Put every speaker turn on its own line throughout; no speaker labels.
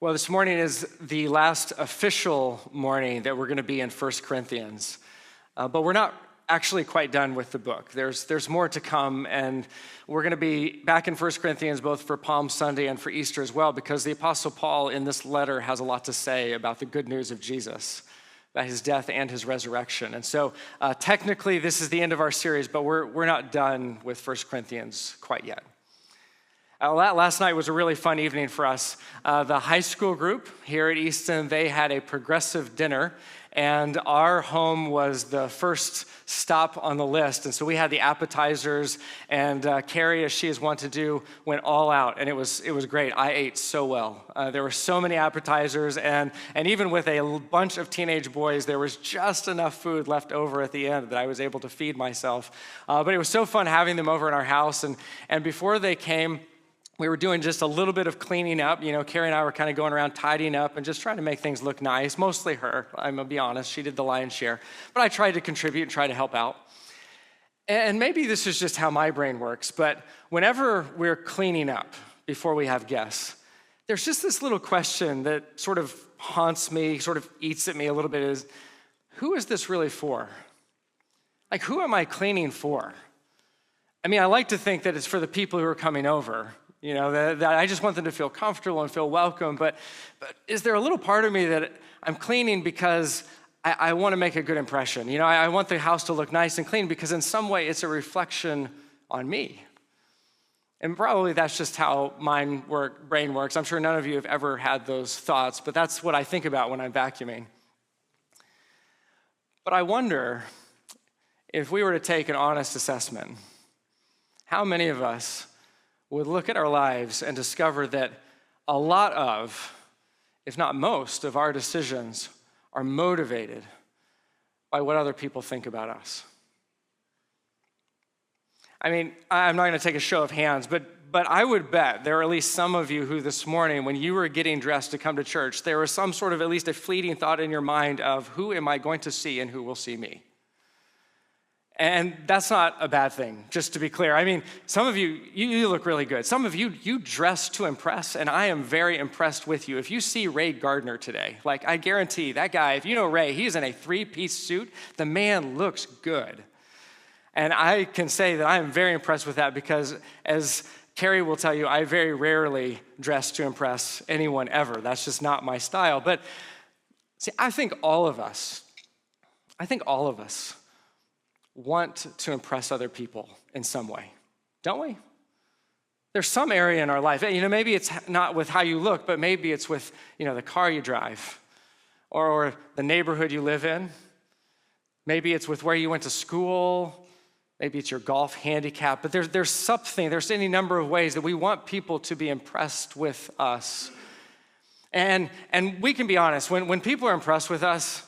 Well, this morning is the last official morning that we're going to be in 1 Corinthians. But we're not actually quite done with the book. There's more to come, and we're going to be back in 1 Corinthians both for Palm Sunday and for Easter as well, because the Apostle Paul in this letter has a lot to say about the good news of Jesus, about his death and his resurrection. And so technically this is the end of our series, but we're not done with 1 Corinthians quite yet. Last night was a really fun evening for us. The high school group here at Easton, they had a progressive dinner, and our home was the first stop on the list. And so we had the appetizers, and Carrie, as she is wont to do, went all out, and it was great. I ate so well. There were so many appetizers, and even with a bunch of teenage boys, there was just enough food left over at the end that I was able to feed myself. But it was so fun having them over in our house, and before they came, we were doing just a little bit of cleaning up. You know, Carrie and I were kind of going around tidying up and just trying to make things look nice. Mostly her, I'm gonna be honest. She did the lion's share. But I tried to contribute and try to help out. And maybe this is just how my brain works, but whenever we're cleaning up before we have guests, there's just this little question that sort of haunts me, sort of eats at me a little bit is, who is this really for? Like, who am I cleaning for? I mean, I like to think that it's for the people who are coming over. You know, that I just want them to feel comfortable and feel welcome. But is there a little part of me that I'm cleaning because I want to make a good impression? You know, I want the house to look nice and clean because in some way it's a reflection on me. And probably that's just how my brain works. I'm sure none of you have ever had those thoughts, but that's what I think about when I'm vacuuming. But I wonder if we were to take an honest assessment, how many of us would look at our lives and discover that a lot of, if not most, of our decisions are motivated by what other people think about us. I mean, I'm not going to take a show of hands, but I would bet there are at least some of you who this morning, when you were getting dressed to come to church, there was some sort of at least a fleeting thought in your mind of who am I going to see and who will see me? And that's not a bad thing, just to be clear. I mean, some of you look really good. Some of you dress to impress, and I am very impressed with you. If you see Ray Gardner today, like I guarantee that guy, if you know Ray, he's in a 3-piece suit. The man looks good. And I can say that I am very impressed with that because as Carrie will tell you, I very rarely dress to impress anyone ever. That's just not my style. But see, I think all of us want to impress other people in some way, don't we? There's some area in our life, you know, maybe it's not with how you look, but maybe it's with, you know, the car you drive or the neighborhood you live in. Maybe it's with where you went to school. Maybe it's your golf handicap, but there's any number of ways that we want people to be impressed with us. And we can be honest, when people are impressed with us,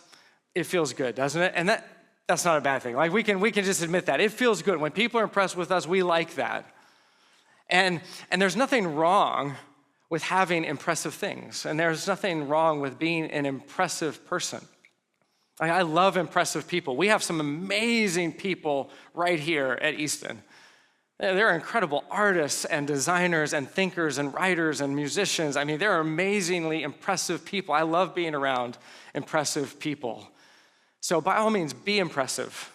it feels good, doesn't it? And that's not a bad thing. Like we can just admit that. It feels good. When people are impressed with us, we like that. And there's nothing wrong with having impressive things. And there's nothing wrong with being an impressive person. I love impressive people. We have some amazing people right here at Easton. They're incredible artists and designers and thinkers and writers and musicians. I mean, they're amazingly impressive people. I love being around impressive people. So by all means, be impressive.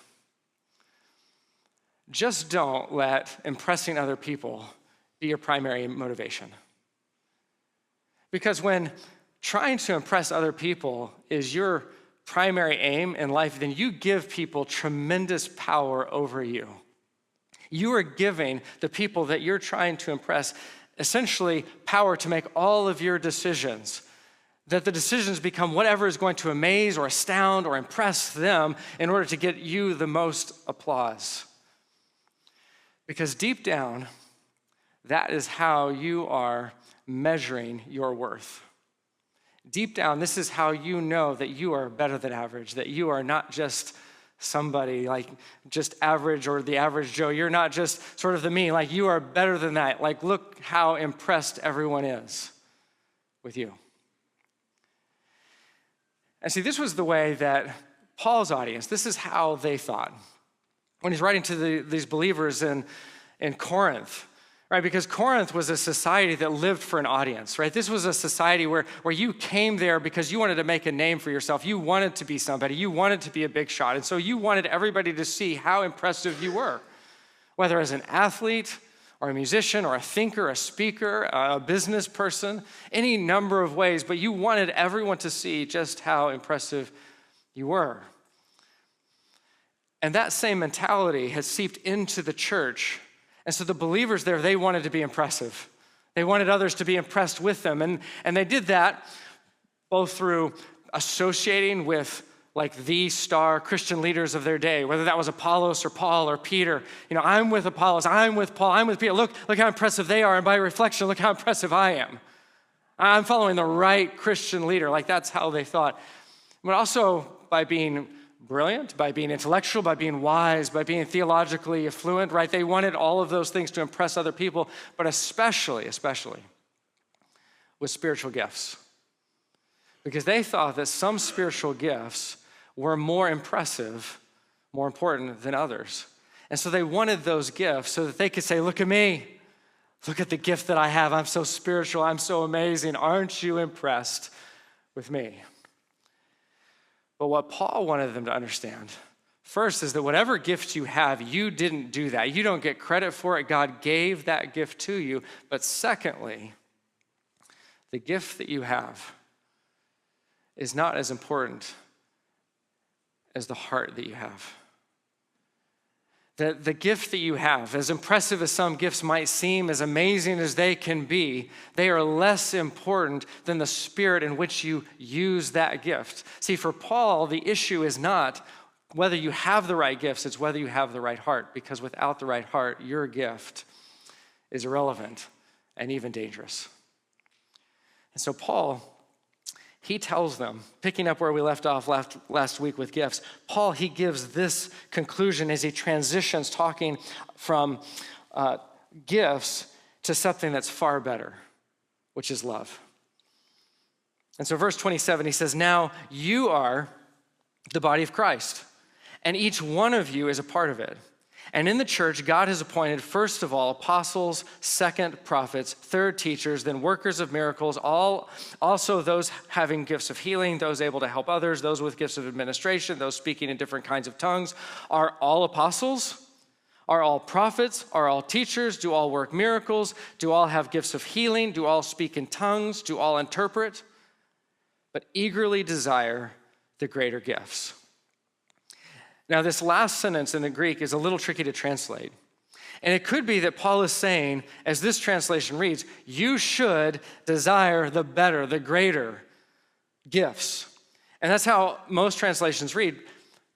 Just don't let impressing other people be your primary motivation. Because when trying to impress other people is your primary aim in life, then you give people tremendous power over you. You are giving the people that you're trying to impress essentially power to make all of your decisions, that the decisions become whatever is going to amaze or astound or impress them in order to get you the most applause. Because deep down, that is how you are measuring your worth. Deep down, this is how you know that you are better than average, that you are not just somebody like just average or the average Joe. You're not just sort of the me, like you are better than that. Like look how impressed everyone is with you. And see, this was the way that Paul's audience, this is how they thought. When he's writing to these believers in Corinth, right? Because Corinth was a society that lived for an audience, right? This was a society where you came there because you wanted to make a name for yourself. You wanted to be somebody. You wanted to be a big shot. And so you wanted everybody to see how impressive you were, whether as an athlete or a musician or a thinker, a speaker, a business person, any number of ways, but you wanted everyone to see just how impressive you were. And that same mentality has seeped into the church. And so the believers there, they wanted to be impressive. They wanted others to be impressed with them. And they did that both through associating with like the star Christian leaders of their day, whether that was Apollos or Paul or Peter. You know, I'm with Apollos, I'm with Paul, I'm with Peter. Look how impressive they are. And by reflection, look how impressive I am. I'm following the right Christian leader. Like that's how they thought. But also by being brilliant, by being intellectual, by being wise, by being theologically affluent, right? They wanted all of those things to impress other people, but especially with spiritual gifts. Because they thought that some spiritual gifts were more impressive, more important than others. And so they wanted those gifts so that they could say, look at me. Look at the gift that I have. I'm so spiritual. I'm so amazing. Aren't you impressed with me? But what Paul wanted them to understand, first, is that whatever gift you have, you didn't do that. You don't get credit for it. God gave that gift to you. But secondly, the gift that you have is not as important as the heart that you have. The gift that you have, as impressive as some gifts might seem, as amazing as they can be, they are less important than the spirit in which you use that gift. See, for Paul, the issue is not whether you have the right gifts, it's whether you have the right heart, because without the right heart, your gift is irrelevant and even dangerous. And so Paul, he tells them, picking up where we left off last week with gifts, Paul, he gives this conclusion as he transitions talking from gifts to something that's far better, which is love. And so verse 27, he says, now you are the body of Christ, and each one of you is a part of it. And in the church, God has appointed, first of all, apostles, second, prophets, third, teachers, then workers of miracles, also those having gifts of healing, those able to help others, those with gifts of administration, those speaking in different kinds of tongues. Are all apostles? Are all prophets? Are all teachers? Do all work miracles? Do all have gifts of healing? Do all speak in tongues? Do all interpret? But eagerly desire the greater gifts. Now, this last sentence in the Greek is a little tricky to translate. And it could be that Paul is saying, as this translation reads, you should desire the better, the greater gifts. And that's how most translations read.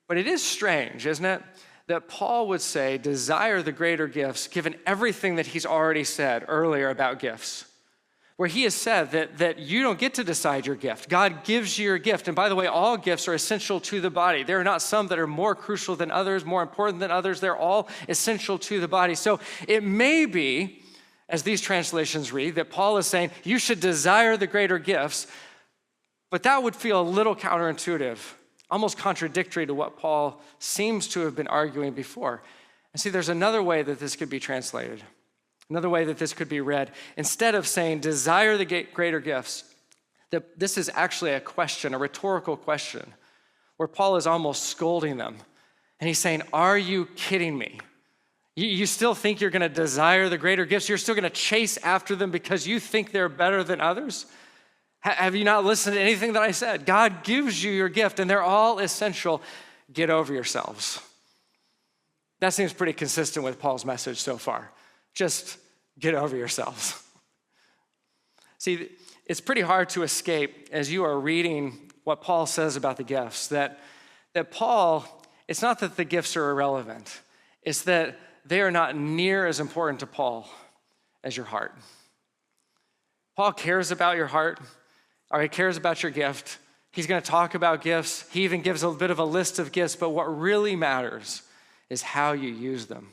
But it is strange, isn't it, that Paul would say, desire the greater gifts, given everything that he's already said earlier about gifts. Where he has said that you don't get to decide your gift. God gives you your gift. And by the way, all gifts are essential to the body. There are not some that are more crucial than others, more important than others. They're all essential to the body. So it may be, as these translations read, that Paul is saying you should desire the greater gifts, but that would feel a little counterintuitive, almost contradictory to what Paul seems to have been arguing before. And see, there's another way that this could be translated. Another way that this could be read, instead of saying desire the greater gifts, that this is actually a question, a rhetorical question, where Paul is almost scolding them. And he's saying, are you kidding me? You still think you're going to desire the greater gifts? You're still going to chase after them because you think they're better than others? Have you not listened to anything that I said? God gives you your gift, and they're all essential. Get over yourselves. That seems pretty consistent with Paul's message so far. Just get over yourselves. See, it's pretty hard to escape as you are reading what Paul says about the gifts, that Paul, it's not that the gifts are irrelevant, it's that they are not near as important to Paul as your heart. Paul cares about your heart, or he cares about your gift. He's going to talk about gifts. He even gives a bit of a list of gifts, but what really matters is how you use them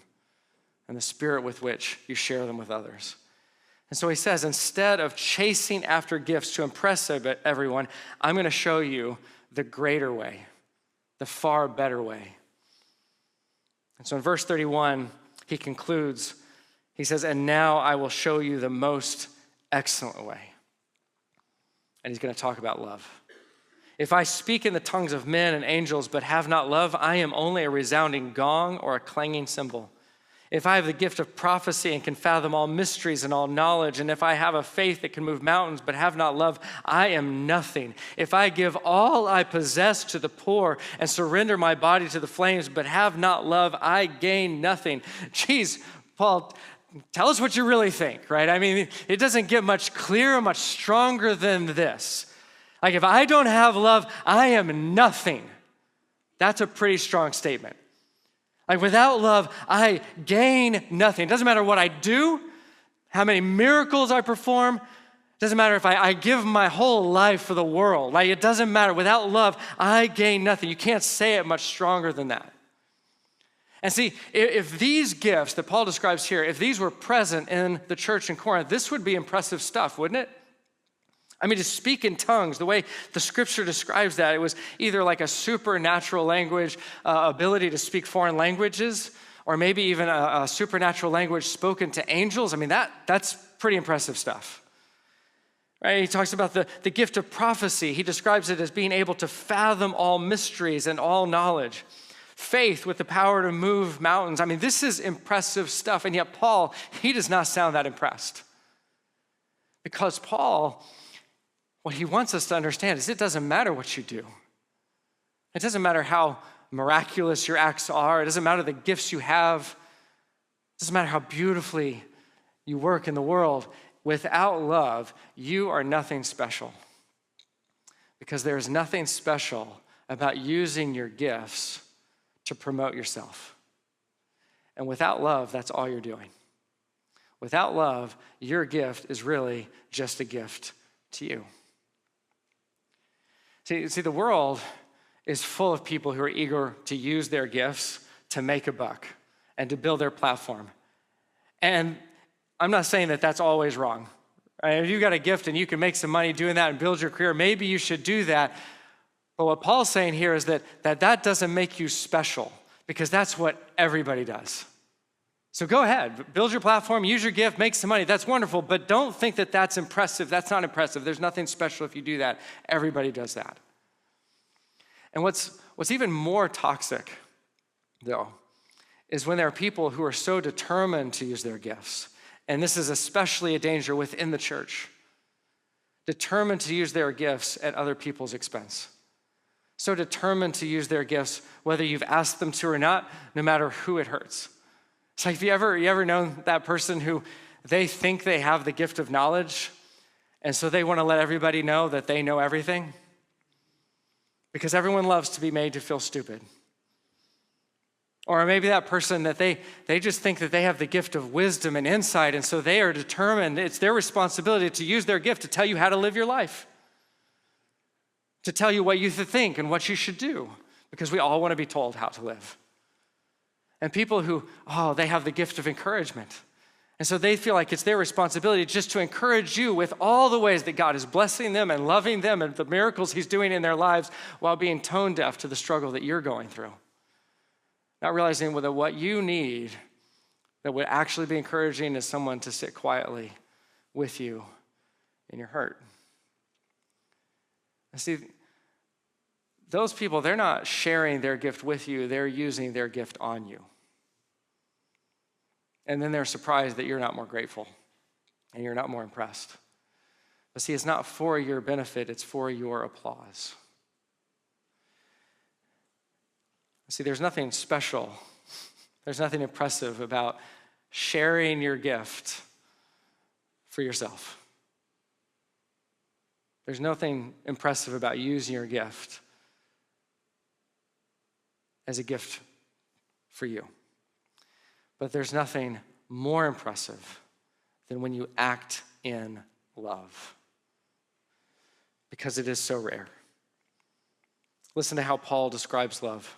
and the spirit with which you share them with others. And so he says, instead of chasing after gifts to impress everyone, I'm going to show you the greater way, the far better way. And so in verse 31, he concludes He says, and now I will show you the most excellent way. And he's going to talk about love. If I speak in the tongues of men and angels but have not love, I am only a resounding gong or a clanging cymbal. If I have the gift of prophecy and can fathom all mysteries and all knowledge, and if I have a faith that can move mountains but have not love, I am nothing. If I give all I possess to the poor and surrender my body to the flames but have not love, I gain nothing. Geez, Paul, tell us what you really think, right? I mean, it doesn't get much clearer, much stronger than this. Like, if I don't have love, I am nothing. That's a pretty strong statement. Like, without love, I gain nothing. It doesn't matter what I do, how many miracles I perform. It doesn't matter if I give my whole life for the world. Like, it doesn't matter. Without love, I gain nothing. You can't say it much stronger than that. And see, if these gifts that Paul describes here, if these were present in the church in Corinth, this would be impressive stuff, wouldn't it? I mean, to speak in tongues, the way the scripture describes that, it was either like a supernatural language, ability to speak foreign languages, or maybe even a supernatural language spoken to angels. I mean, that's pretty impressive stuff. Right? He talks about the gift of prophecy. He describes it as being able to fathom all mysteries and all knowledge. Faith with the power to move mountains. I mean, this is impressive stuff. And yet Paul, he does not sound that impressed. Because Paul, what he wants us to understand is it doesn't matter what you do. It doesn't matter how miraculous your acts are. It doesn't matter the gifts you have. It doesn't matter how beautifully you work in the world. Without love, you are nothing special. Because there is nothing special about using your gifts to promote yourself. And without love, that's all you're doing. Without love, your gift is really just a gift to you. See, the world is full of people who are eager to use their gifts to make a buck and to build their platform. And I'm not saying that that's always wrong. If you've got a gift and you can make some money doing that and build your career, maybe you should do that. But what Paul's saying here is that doesn't make you special, because that's what everybody does. So go ahead, build your platform, use your gift, make some money. That's wonderful, but don't think that that's impressive. That's not impressive. There's nothing special if you do that. Everybody does that. And what's even more toxic, though, is when there are people who are so determined to use their gifts. And this is especially a danger within the church. Determined to use their gifts at other people's expense. So determined to use their gifts, whether you've asked them to or not, no matter who it hurts. It's like, have you ever known that person who they think they have the gift of knowledge, and so they want to let everybody know that they know everything? Because everyone loves to be made to feel stupid. Or maybe that person that they just think that they have the gift of wisdom and insight, and so they are determined, it's their responsibility to use their gift to tell you how to live your life. To tell you what you think and what you should do, because we all want to be told how to live. And people who, they have the gift of encouragement. And so they feel like it's their responsibility just to encourage you with all the ways that God is blessing them and loving them and the miracles he's doing in their lives, while being tone deaf to the struggle that you're going through. Not realizing that what you need that would actually be encouraging is someone to sit quietly with you in your hurt. And see, those people, they're not sharing their gift with you, they're using their gift on you. And then they're surprised that you're not more grateful and you're not more impressed. But see, it's not for your benefit, it's for your applause. See, there's nothing special, there's nothing impressive about sharing your gift for yourself. There's nothing impressive about using your gift as a gift for you. But there's nothing more impressive than when you act in love, because it is so rare. Listen to how Paul describes love.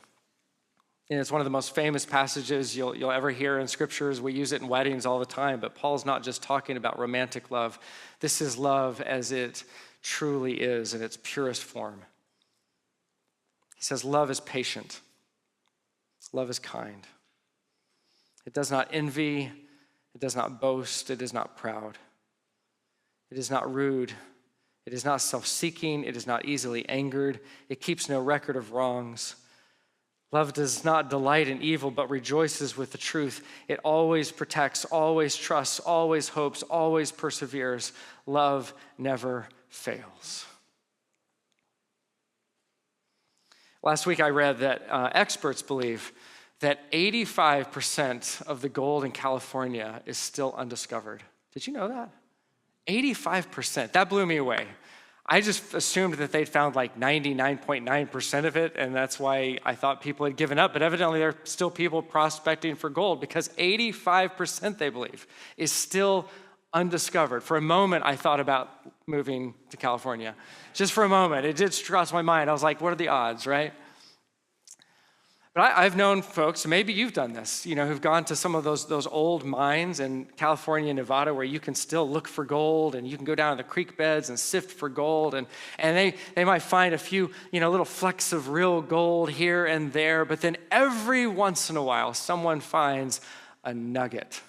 And it's one of the most famous passages you'll ever hear in scriptures. We use it in weddings all the time, but Paul's not just talking about romantic love. This is love as it truly is in its purest form. He says, love is patient. Love is kind. It does not envy. It does not boast. It is not proud. It is not rude. It is not self-seeking. It is not easily angered. It keeps no record of wrongs. Love does not delight in evil, but rejoices with the truth. It always protects, always trusts, always hopes, always perseveres. Love never fails. Last week I read that experts believe that 85% of the gold in California is still undiscovered. Did you know that? 85%. That blew me away. I just assumed that they'd found like 99.9% of it, and that's why I thought people had given up. But evidently there are still people prospecting for gold because 85%, they believe, is still undiscovered. For a moment, I thought about moving to California. Just for a moment. It did cross my mind. I was like, what are the odds, right? But I've known folks, maybe you've done this, who've gone to some of those old mines in California and Nevada where you can still look for gold and you can go down to the creek beds and sift for gold. And they might find a few, little flecks of real gold here and there. But then every once in a while, someone finds a nugget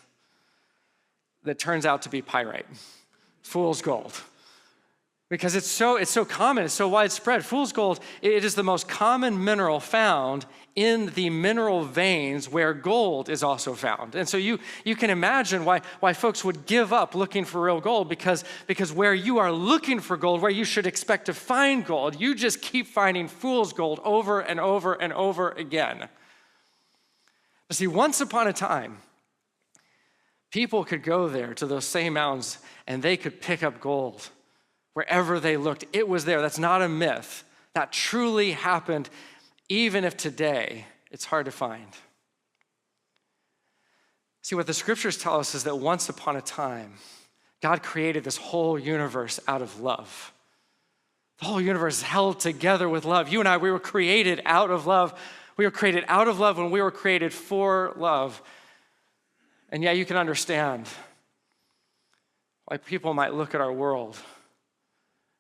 that turns out to be pyrite, fool's gold. Because it's so common, it's so widespread. Fool's gold, it is the most common mineral found in the mineral veins where gold is also found. And so you can imagine why folks would give up looking for real gold because where you are looking for gold, where you should expect to find gold, you just keep finding fool's gold over and over and over again. But see, once upon a time, people could go there to those same mountains and they could pick up gold. Wherever they looked, it was there. That's not a myth. That truly happened, even if today it's hard to find. See, what the scriptures tell us is that once upon a time, God created this whole universe out of love. The whole universe is held together with love. You and I, we were created out of love. We were created out of love when we were created for love. And yeah, you can understand why people might look at our world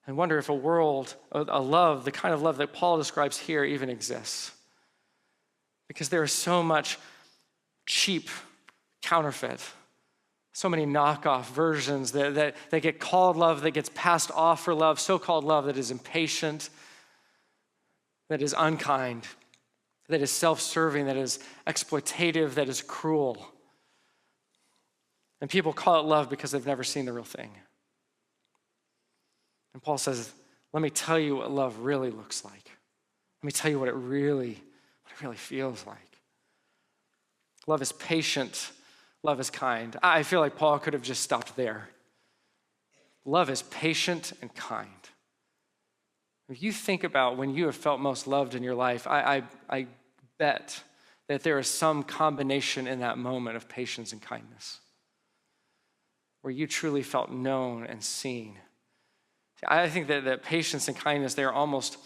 and wonder if a love, the kind of love that Paul describes here even exists. Because there is so much cheap counterfeit, so many knockoff versions that get called love, that gets passed off for love, so-called love that is impatient, that is unkind, that is self-serving, that is exploitative, that is cruel. And people call it love because they've never seen the real thing. And Paul says, let me tell you what love really looks like. Let me tell you what it really feels like. Love is patient. Love is kind. I feel like Paul could have just stopped there. Love is patient and kind. If you think about when you have felt most loved in your life, I bet that there is some combination in that moment of patience and kindness where you truly felt known and seen. I think that patience and kindness, they almost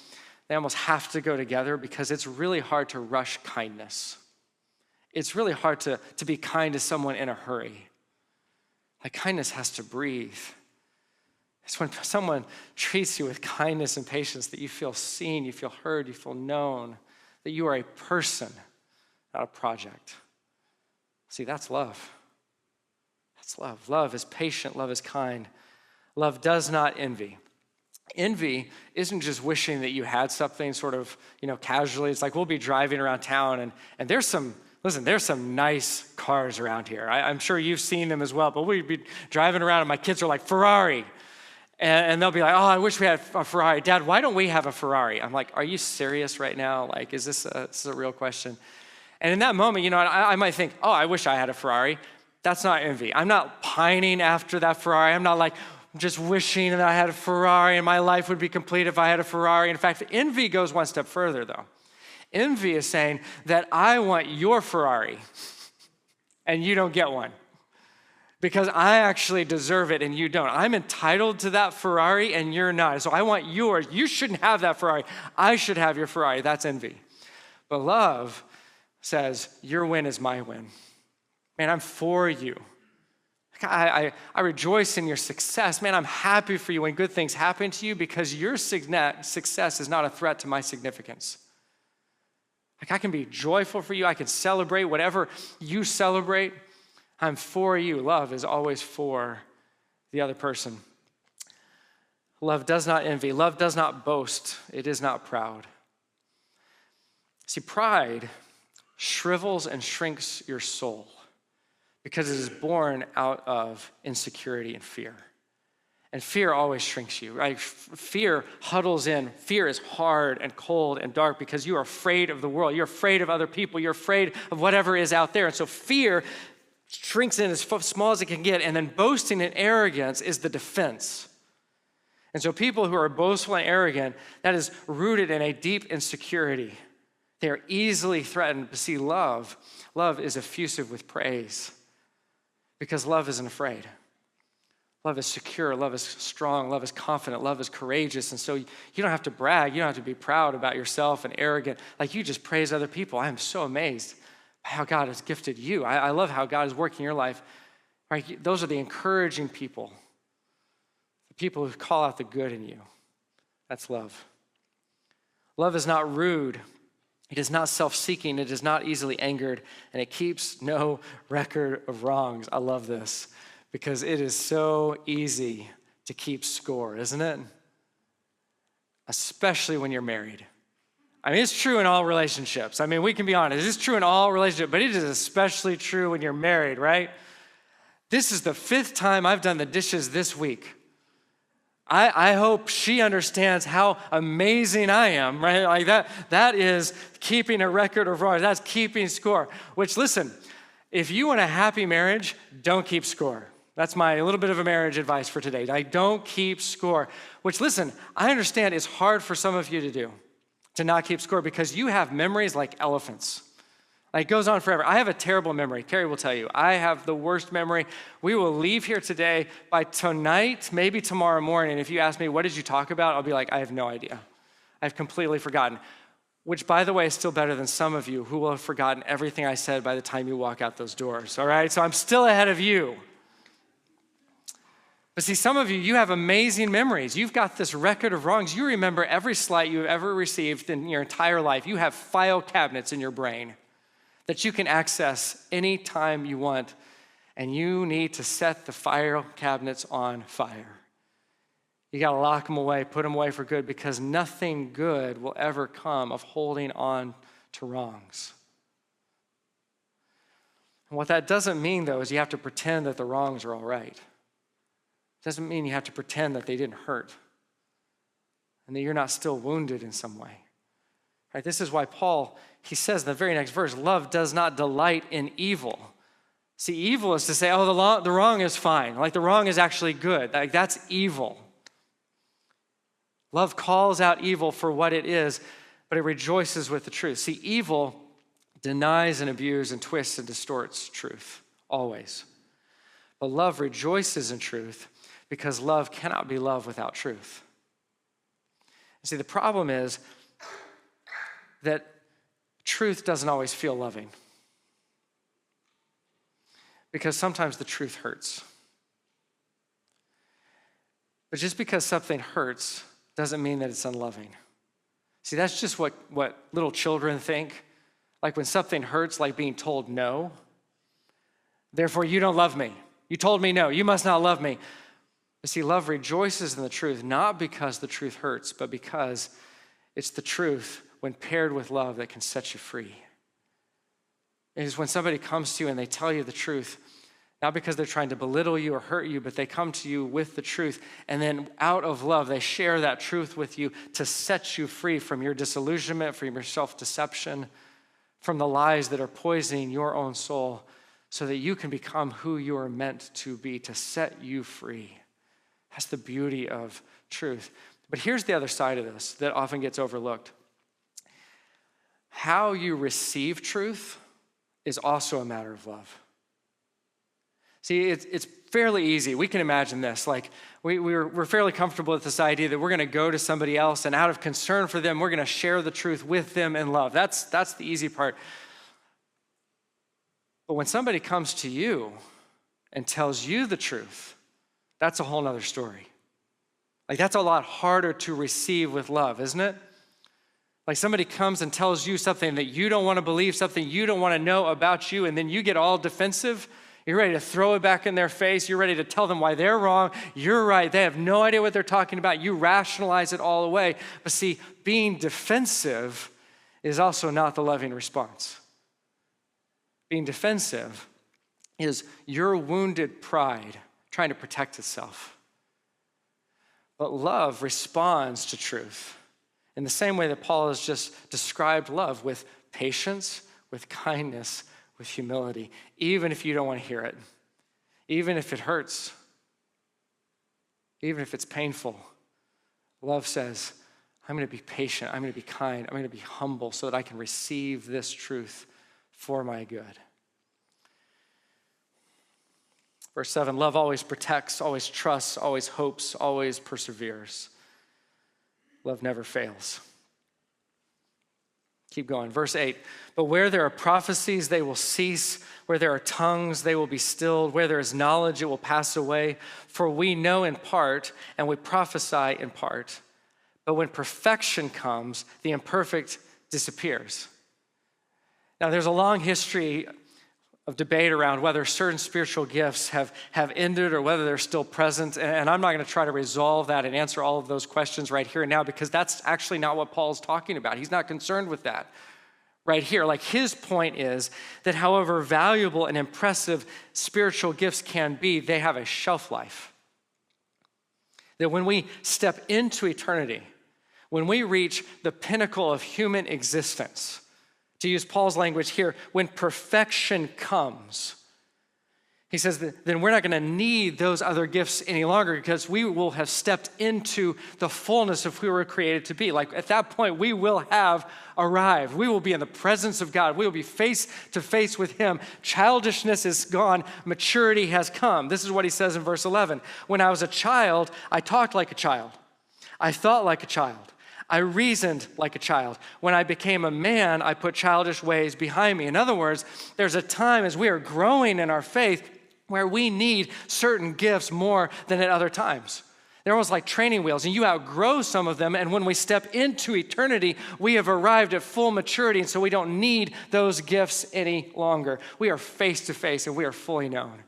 have to go together because it's really hard to rush kindness. It's really hard to be kind to someone in a hurry. Like kindness has to breathe. It's when someone treats you with kindness and patience that you feel seen, you feel heard, you feel known, that you are a person, not a project. See, that's love. That's love. Love is patient. Love is kind. Love does not envy. Envy isn't just wishing that you had something sort of, casually. It's like we'll be driving around town and there's some nice cars around here. I'm sure you've seen them as well, but we'd be driving around and my kids are like, Ferrari. And they'll be like, oh, I wish we had a Ferrari. Dad, why don't we have a Ferrari? I'm like, are you serious right now? Like, is this a real question? And in that moment, I might think, oh, I wish I had a Ferrari. That's not envy. I'm not pining after that Ferrari. I'm not like just wishing that I had a Ferrari and my life would be complete if I had a Ferrari. In fact, envy goes one step further, though. Envy is saying that I want your Ferrari and you don't get one because I actually deserve it and you don't. I'm entitled to that Ferrari and you're not. So I want yours. You shouldn't have that Ferrari. I should have your Ferrari. That's envy. But love says, your win is my win. Man, I'm for you. I rejoice in your success. Man, I'm happy for you when good things happen to you because your success is not a threat to my significance. Like I can be joyful for you. I can celebrate whatever you celebrate. I'm for you. Love is always for the other person. Love does not envy. Love does not boast. It is not proud. See, pride shrivels and shrinks your soul because it is born out of insecurity and fear. And fear always shrinks you, right? Fear huddles in. Fear is hard and cold and dark because you are afraid of the world. You're afraid of other people. You're afraid of whatever is out there. And so fear shrinks in as small as it can get. And then boasting and arrogance is the defense. And so people who are boastful and arrogant, that is rooted in a deep insecurity. They are easily threatened. But see, love is effusive with praise because love isn't afraid. Love is secure, love is strong, love is confident, love is courageous. And so you don't have to brag, you don't have to be proud about yourself and arrogant. Like you just praise other people. I am so amazed by how God has gifted you. I love how God is working your life. Right? Those are the encouraging people. The people who call out the good in you. That's love. Love is not rude. It is not self-seeking. It is not easily angered. And it keeps no record of wrongs. I love this. Because it is so easy to keep score, isn't it? Especially when you're married. I mean, it's true in all relationships. I mean, we can be honest. It's true in all relationships, but it is especially true when you're married, right? This is the 5th time I've done the dishes this week. I hope she understands how amazing I am, right? Like that is keeping a record of wrongs. That's keeping score. Which, listen, if you want a happy marriage, don't keep score. That's my little bit of a marriage advice for today. Like, don't keep score. Which, listen, I understand it's hard for some of you to do, to not keep score, because you have memories like elephants. Like, it goes on forever. I have a terrible memory. Carrie will tell you. I have the worst memory. We will leave here today. By tonight, maybe tomorrow morning, if you ask me, what did you talk about? I'll be like, I have no idea. I've completely forgotten. Which, by the way, is still better than some of you who will have forgotten everything I said by the time you walk out those doors, all right? So I'm still ahead of you. But see, some of you, you have amazing memories. You've got this record of wrongs. You remember every slight you've ever received in your entire life. You have file cabinets in your brain that you can access anytime you want, and you need to set the file cabinets on fire. You got to lock them away, put them away for good, because nothing good will ever come of holding on to wrongs. And what that doesn't mean, though, is you have to pretend that the wrongs are all right. It doesn't mean you have to pretend that they didn't hurt and that you're not still wounded in some way. Right? This is why Paul, he says in the very next verse, love does not delight in evil. See, evil is to say, oh, the wrong is fine. Like the wrong is actually good. Like that's evil. Love calls out evil for what it is, but it rejoices with the truth. See, evil denies and abuses and twists and distorts truth, always. But love rejoices in truth because love cannot be love without truth. See, the problem is that truth doesn't always feel loving because sometimes the truth hurts. But just because something hurts doesn't mean that it's unloving. See, that's just what little children think. Like when something hurts, like being told no, therefore you don't love me. You told me no, you must not love me. But see, love rejoices in the truth, not because the truth hurts, but because it's the truth when paired with love that can set you free. It is when somebody comes to you and they tell you the truth, not because they're trying to belittle you or hurt you, but they come to you with the truth. And then out of love, they share that truth with you to set you free from your disillusionment, from your self-deception, from the lies that are poisoning your own soul, so that you can become who you are meant to be, to set you free. That's the beauty of truth. But here's the other side of this that often gets overlooked. How you receive truth is also a matter of love. See, it's fairly easy. We can imagine this. Like we're fairly comfortable with this idea that we're going to go to somebody else and out of concern for them, we're going to share the truth with them in love. That's the easy part. But when somebody comes to you and tells you the truth, that's a whole nother story. Like that's a lot harder to receive with love, isn't it? Like somebody comes and tells you something that you don't want to believe, something you don't want to know about you, and then you get all defensive. You're ready to throw it back in their face. You're ready to tell them why they're wrong. You're right. They have no idea what they're talking about. You rationalize it all away. But see, being defensive is also not the loving response. Being defensive is your wounded pride trying to protect itself. But love responds to truth in the same way that Paul has just described love, with patience, with kindness, with humility, even if you don't want to hear it, even if it hurts, even if it's painful. Love says, I'm going to be patient, I'm going to be kind, I'm going to be humble so that I can receive this truth for my good. Verse 7, love always protects, always trusts, always hopes, always perseveres. Love never fails. Keep going. Verse 8, but where there are prophecies, they will cease. Where there are tongues, they will be stilled. Where there is knowledge, it will pass away. For we know in part, and we prophesy in part. But when perfection comes, the imperfect disappears. Now, there's a long history of debate around whether certain spiritual gifts have ended or whether they're still present. And I'm not going to try to resolve that and answer all of those questions right here and now, because that's actually not what Paul's talking about. He's not concerned with that right here. Like, his point is that however valuable and impressive spiritual gifts can be, they have a shelf life. That when we step into eternity, when we reach the pinnacle of human existence, to use Paul's language here, when perfection comes, he says that then we're not going to need those other gifts any longer, because we will have stepped into the fullness of who we were created to be. Like, at that point, we will have arrived. We will be in the presence of God. We will be face to face with him. Childishness is gone. Maturity has come. This is what he says in verse 11. When I was a child, I talked like a child. I thought like a child. I reasoned like a child. When I became a man, I put childish ways behind me. In other words, there's a time as we are growing in our faith where we need certain gifts more than at other times. They're almost like training wheels, and you outgrow some of them, and when we step into eternity, we have arrived at full maturity, and so we don't need those gifts any longer. We are face to face, and we are fully known.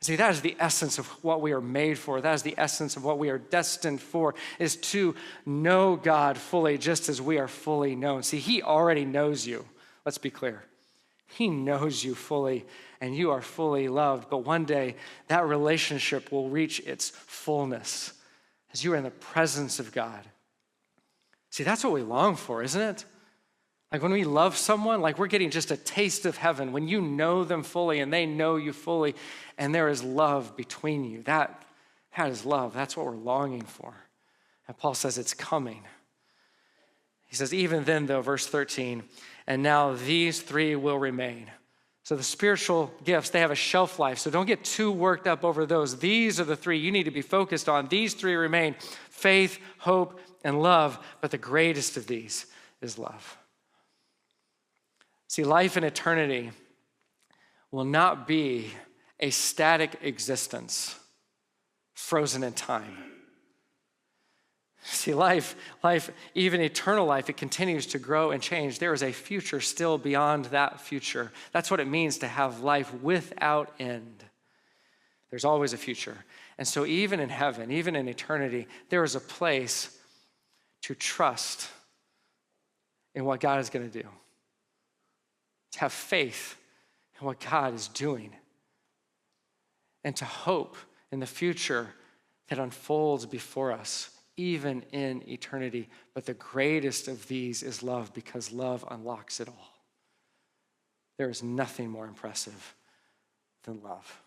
See, that is the essence of what we are made for. That is the essence of what we are destined for, is to know God fully, just as we are fully known. See, he already knows you. Let's be clear. He knows you fully, and you are fully loved. But one day, that relationship will reach its fullness as you are in the presence of God. See, that's what we long for, isn't it? Like, when we love someone, like, we're getting just a taste of heaven. When you know them fully and they know you fully, and there is love between you. That is love. That's what we're longing for. And Paul says it's coming. He says, even then, though, verse 13, and now these three will remain. So the spiritual gifts, they have a shelf life. So don't get too worked up over those. These are the three you need to be focused on. These three remain: faith, hope, and love. But the greatest of these is love. See, life in eternity will not be a static existence frozen in time. See, life, even eternal life, it continues to grow and change. There is a future still beyond that future. That's what it means to have life without end. There's always a future. And so even in heaven, even in eternity, there is a place to trust in what God is going to do. To have faith in what God is doing, and to hope in the future that unfolds before us, even in eternity. But the greatest of these is love, because love unlocks it all. There is nothing more impressive than love.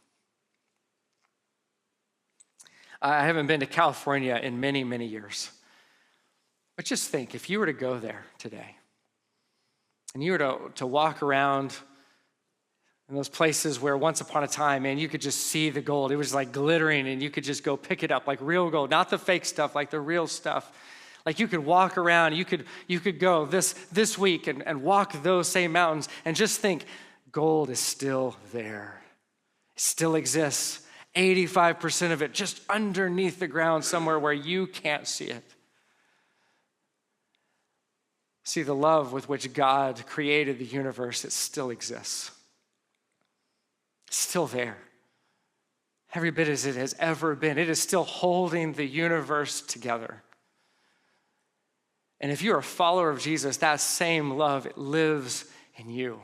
I haven't been to California in many, many years. But just think, if you were to go there today, and you were to walk around in those places where once upon a time, man, you could just see the gold. It was like glittering, and you could just go pick it up, like real gold, not the fake stuff, like the real stuff. Like, you could walk around, you could go this week and walk those same mountains and just think, gold is still there. It still exists. 85% of it just underneath the ground somewhere where you can't see it. See, the love with which God created the universe, it still exists. It's still there. Every bit as it has ever been. It is still holding the universe together. And if you're a follower of Jesus, that same love lives in you.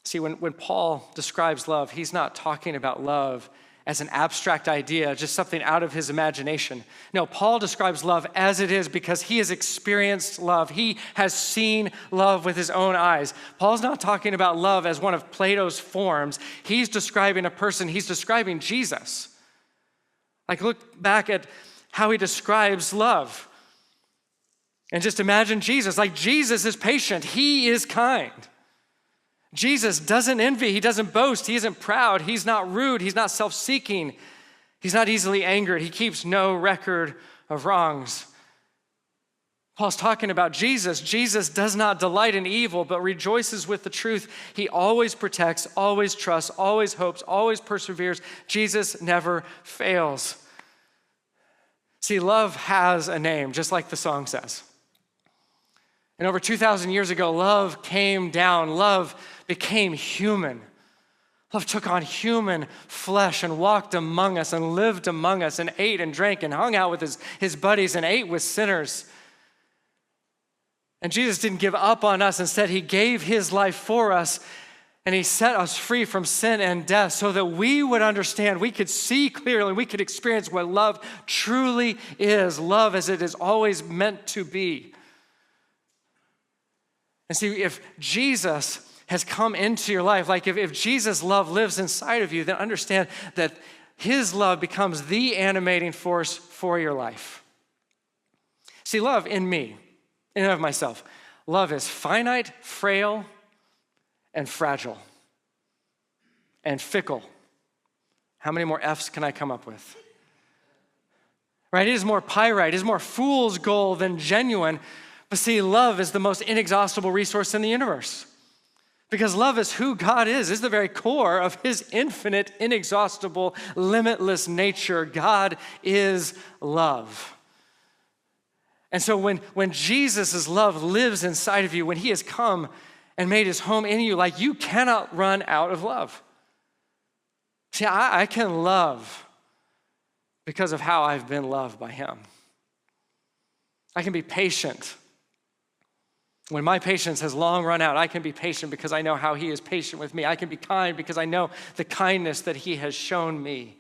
See, when Paul describes love, he's not talking about love as an abstract idea, just something out of his imagination. No, Paul describes love as it is because he has experienced love. He has seen love with his own eyes. Paul's not talking about love as one of Plato's forms. He's describing a person. He's describing Jesus. Like, look back at how he describes love. And just imagine Jesus. Like, Jesus is patient. He is kind. Jesus doesn't envy. He doesn't boast. He isn't proud. He's not rude. He's not self-seeking. He's not easily angered. He keeps no record of wrongs. Paul's talking about Jesus. Jesus does not delight in evil, but rejoices with the truth. He always protects, always trusts, always hopes, always perseveres. Jesus never fails. See, love has a name, just like the song says. And over 2,000 years ago, love came down. Love became human. Love took on human flesh and walked among us and lived among us and ate and drank and hung out with his buddies and ate with sinners. And Jesus didn't give up on us. Instead, he gave his life for us, and he set us free from sin and death so that we would understand, we could see clearly, we could experience what love truly is, love as it is always meant to be. And see, if Jesus has come into your life, like if Jesus' love lives inside of you, then understand that his love becomes the animating force for your life. See, love in me, in and of myself, love is finite, frail, and fragile, and fickle. How many more F's can I come up with? Right? It is more pyrite, it is more fool's gold than genuine. But see, love is the most inexhaustible resource in the universe. Because love is who God is. It's the very core of his infinite, inexhaustible, limitless nature. God is love. And so when Jesus' love lives inside of you, when he has come and made his home in you, like, you cannot run out of love. See, I can love because of how I've been loved by him. I can be patient. When my patience has long run out, I can be patient because I know how he is patient with me. I can be kind because I know the kindness that he has shown me.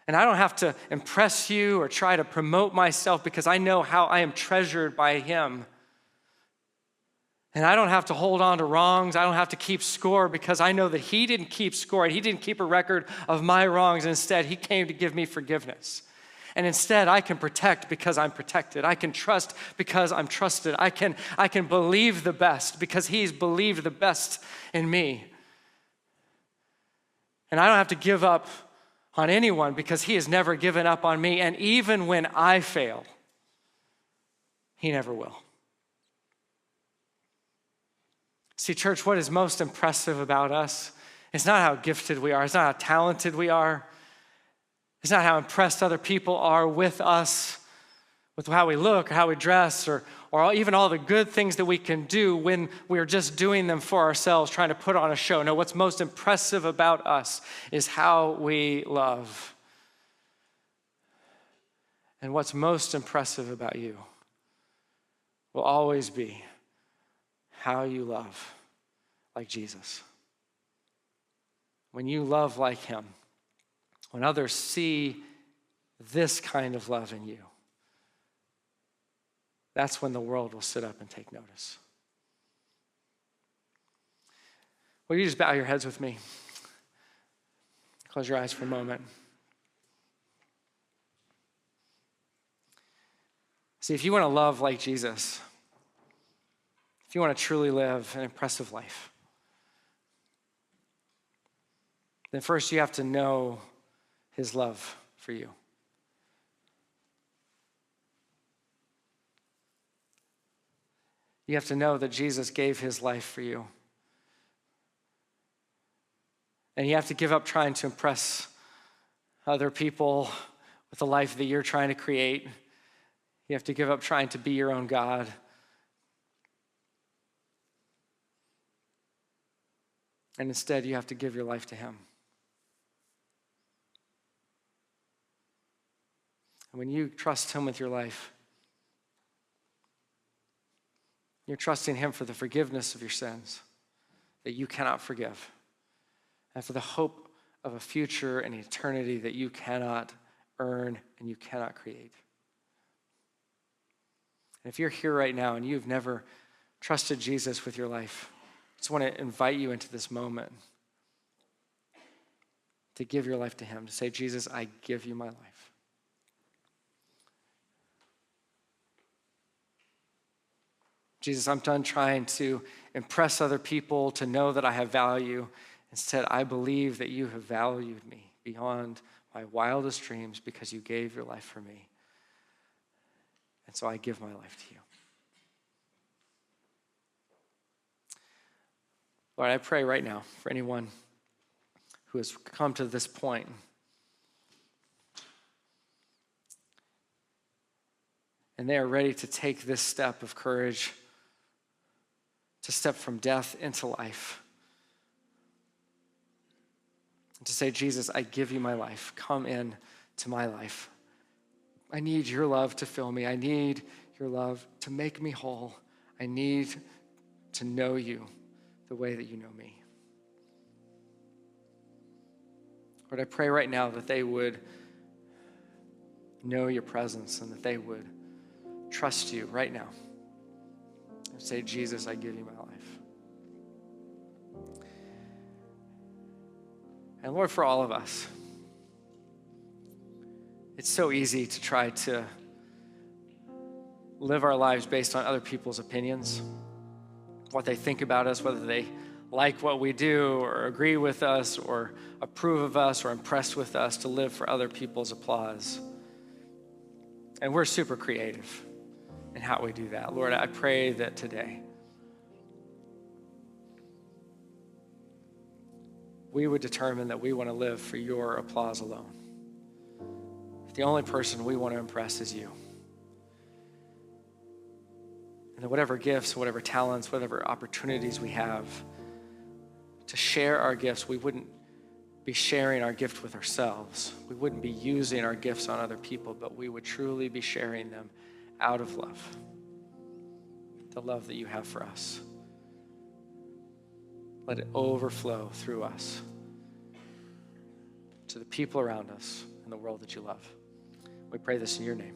And I don't have to impress you or try to promote myself because I know how I am treasured by him. And I don't have to hold on to wrongs. I don't have to keep score because I know that he didn't keep score. He didn't keep a record of my wrongs. Instead, he came to give me forgiveness. And instead, I can protect because I'm protected. I can trust because I'm trusted. I can believe the best because he's believed the best in me. And I don't have to give up on anyone because he has never given up on me. And even when I fail, he never will. See, church, what is most impressive about us is not how gifted we are. It's not how talented we are. It's not how impressed other people are with us, with how we look, or how we dress, or even all the good things that we can do when we're just doing them for ourselves, trying to put on a show. No, what's most impressive about us is how we love. And what's most impressive about you will always be how you love like Jesus. When you love like him, when others see this kind of love in you, that's when the world will sit up and take notice. Will you just bow your heads with me? Close your eyes for a moment. See, if you want to love like Jesus, if you want to truly live an impressive life, then first you have to know his love for you. You have to know that Jesus gave his life for you. And you have to give up trying to impress other people with the life that you're trying to create. You have to give up trying to be your own God. And instead, you have to give your life to him. And when you trust him with your life, you're trusting him for the forgiveness of your sins that you cannot forgive, and for the hope of a future and eternity that you cannot earn and you cannot create. And if you're here right now and you've never trusted Jesus with your life, I just want to invite you into this moment to give your life to him, to say, Jesus, I give you my life. Jesus, I'm done trying to impress other people, to know that I have value. Instead, I believe that you have valued me beyond my wildest dreams because you gave your life for me. And so I give my life to you. Lord, I pray right now for anyone who has come to this point and they are ready to take this step of courage, to step from death into life, and to say, Jesus, I give you my life. Come in to my life. I need your love to fill me. I need your love to make me whole. I need to know you the way that you know me. Lord, I pray right now that they would know your presence and that they would trust you right now and say, Jesus, I give you my life. And Lord, for all of us, it's so easy to try to live our lives based on other people's opinions, what they think about us, whether they like what we do or agree with us or approve of us or impressed with us, to live for other people's applause. And we're super creative in how we do that. Lord, I pray that today we would determine that we want to live for your applause alone. The only person we want to impress is you. And that whatever gifts, whatever talents, whatever opportunities we have to share our gifts, we wouldn't be sharing our gift with ourselves. We wouldn't be using our gifts on other people, but we would truly be sharing them out of love. The love that you have for us. Let it overflow through us to the people around us and the world that you love. We pray this in your name.